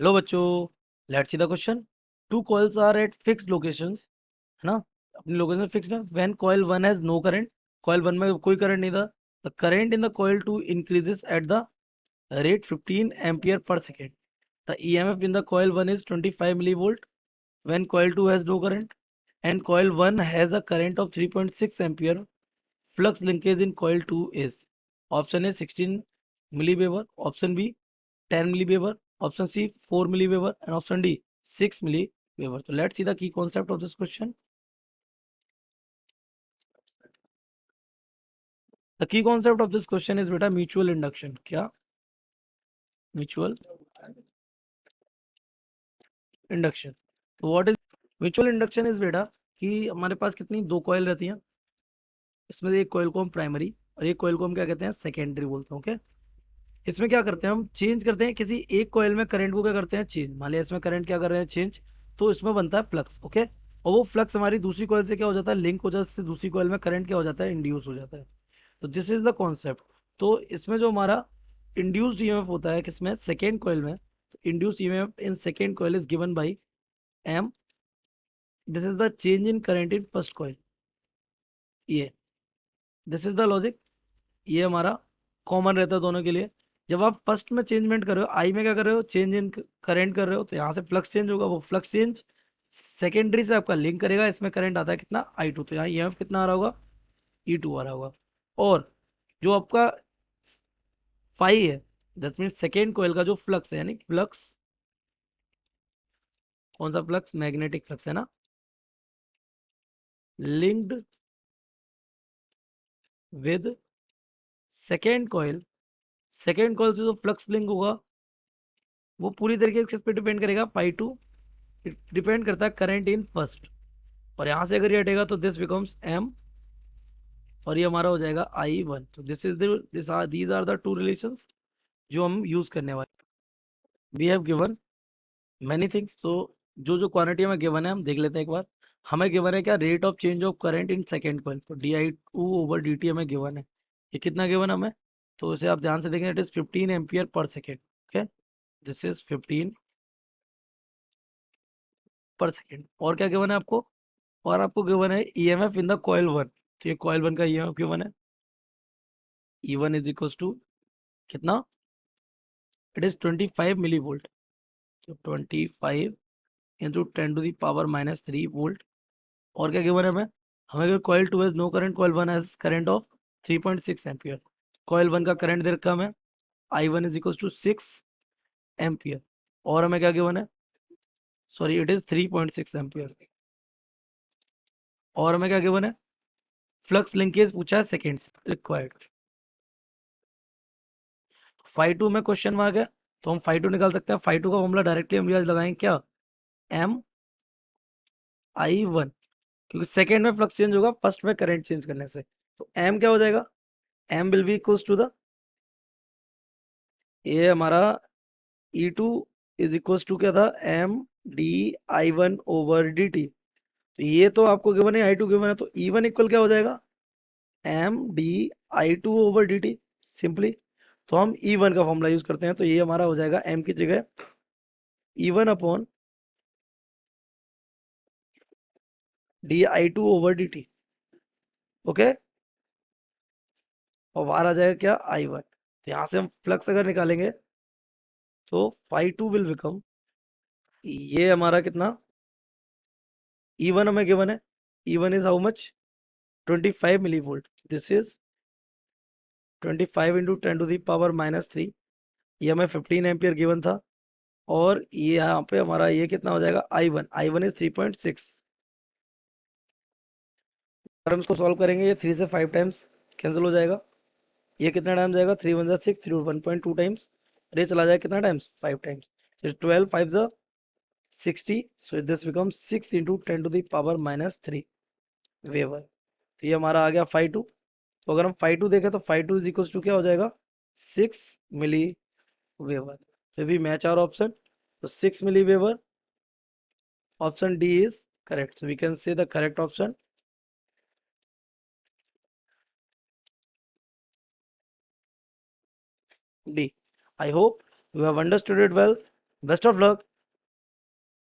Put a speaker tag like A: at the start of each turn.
A: Hello बच्चों, let's see the question. Two coils are at fixed locations, है ना। अपनी लोकेशन फिक्स है। When coil one has no current, coil one में कोई करंट नहीं था। The current in the coil two increases at the rate 15 ampere per second. The EMF in the coil 1 is 25 millivolt when coil 2 has no current, and coil 1 has a current of 3.6 ampere. Flux linkage in coil 2 is option A 16 milliweber, option B 10 milliweber, option C 4 milliweber, and option D 6 milliweber. So let's see the key concept of this question. The key concept of this question is beta mutual induction. क्या? Mutual induction. So what is mutual induction is बेटा कि हमारे पास कितनी दो coil रहती हैं। इसमें से एक कॉइल को हम प्राइमरी और एक कॉइल को हम क्या कहते हैं, सेकेंडरी बोलते हैं। ओके। इसमें क्या करते हैं, हम चेंज करते हैं किसी एक कॉइल में करंट को, क्या करते हैं, चेंज। मान लिया इसमें करंट क्या कर रहे हैं, चेंज। तो इसमें बनता है फ्लक्स। ओके। और वो फ्लक्स हमारी दूसरी कॉइल से क्या हो जाता है, लिंक हो जाता है। इससे दूसरी कॉइल में करंट क्या हो जाता है, इंड्यूस हो जाता है। तो दिस इज द कॉन्सेप्ट। तो इसमें जो हमारा इंड्यूस्ड ईएमएफ होता है किसमें, सेकेंड कॉइल में। तो induced EMF in second coil is given by M. This is the change in current in first coil. ये दिस इज द लॉजिक। ये हमारा कॉमन रहता है दोनों के लिए। जब आप फर्स्ट में चेंजमेंट कर रहे हो, आई में क्या कर रहे हो, चेंज इन करंट कर रहे हो, तो यहाँ से फ्लक्स चेंज होगा। वो फ्लक्स चेंज सेकेंडरी से आपका लिंक करेगा। इसमें करंट आता है कितना, आई टू। तो यहाँ ईएमएफ कितना आ रहा होगा, ई टू आ रहा होगा। और जो आपका फाई है, दैट मीन सेकेंड कोयल का जो फ्लक्स है, यानी फ्लक्स, कौन सा फ्लक्स, मैग्नेटिक फ्लक्स है ना, linked with second coil. Second coil से जो फ्लक्स लिंक होगा वो पूरी तरीके से किस पे डिपेंड करेगा, पाई टू। डिपेंड करता है करंट इन फर्स्ट। और यहां से अगर ये हटेगा तो दिस बिकम्स एम, और ये हमारा हो जाएगा आई वन। तो this is these are the two relations जो हम यूज करने वाले। We have given many things. तो जो जो क्वांटिटी हमें गिवन है हम देख लेते हैं एक बार। हमें गिवन है क्या, rate of change of current in second coil. तो D I two over D T हमें गिवन है। ये कितना गिवन हमें, तो इसे आप ध्यान से देखें, it is 15 ampere per second. Okay, this is 15 पर सेकेंड। और क्या गिवन है आपको, और आपको गिवन है EMF in the coil one. तो ये कॉइल वन का ईएमएफ गिवन है, E one is equal to कितना, इट इज 25 मिली वोल्ट। तो 25 into 10 to the power -3 volt. और क्या गिवन है हमें, अगर coil two has no current, coil one has current of 3.6 ampere. Coil one का करंट दे रखा हमें, I one is equal to 6 ampere. और हमें क्या गिवन है, सॉरी इट इज 3.6 एम्पियर। और हमें क्या गिवन है, फ्लक्स लिंकेज पूछा है सेकेंड्स रिक्वायर्ड। फाइव टू में क्वेश्चन मार्क है, तो हम फाइव टू निकाल सकते हैं। फाइव टू का फॉर्मूला डायरेक्टली हम आज लगाएंगे क्या, एम आई वन। क्योंकि सेकेंड में फ्लक्स चेंज होगा, फर्स्ट में करंट चेंज करने से। तो एम क्या हो जाएगा, M will be equals to the, ये हमारा E two is equals to क्या था, M D I one over D T. तो ये तो आपको गिवन है, आई टू गिवन है, तो ई वन इक्वल क्या हो जाएगा, M D I two over D T simply. तो हम ई वन का फॉर्मूला यूज करते हैं। तो ये हमारा हो जाएगा एम की जगह E one upon D I two over D T. Okay. और बाहर आ जाएगा क्या, आई वन। तो यहां से हम फ्लक्स अगर निकालेंगे तो फाई टू विल बिकम, ये हमारा कितना, ई वन हमें गिवन है, E one is how much, 25 milli volt. This is 25 into 10 to the power -3। ये हमें 15 एम्पियर गिवन था। और ये यहाँ पे हमारा ये कितना हो जाएगा, आई वन इज 3.6। अगर हम इसको सॉल्व करेंगे, ये 3 से 5 टाइम्स कैंसिल हो जाएगा। ये कितना टाइम जाएगा, 3 वन जा 6, 3 1.2 टाइम्स। ये चला जाएगा कितना टाइम्स, 5 टाइम्स। 12 5 जा 60। So this become 6 into 10 to the power -3 weber. तो ये हमारा आ गया फाइव टू। तो अगर हम फाइव टू देखें तो five two is equal to क्या हो जाएगा, 6 मिली वेवर। तो वी मैच आवर ऑप्शन। तो 6 milli weber, option D is correct. So we can say the correct option D. I hope you have understood it well. Best of luck.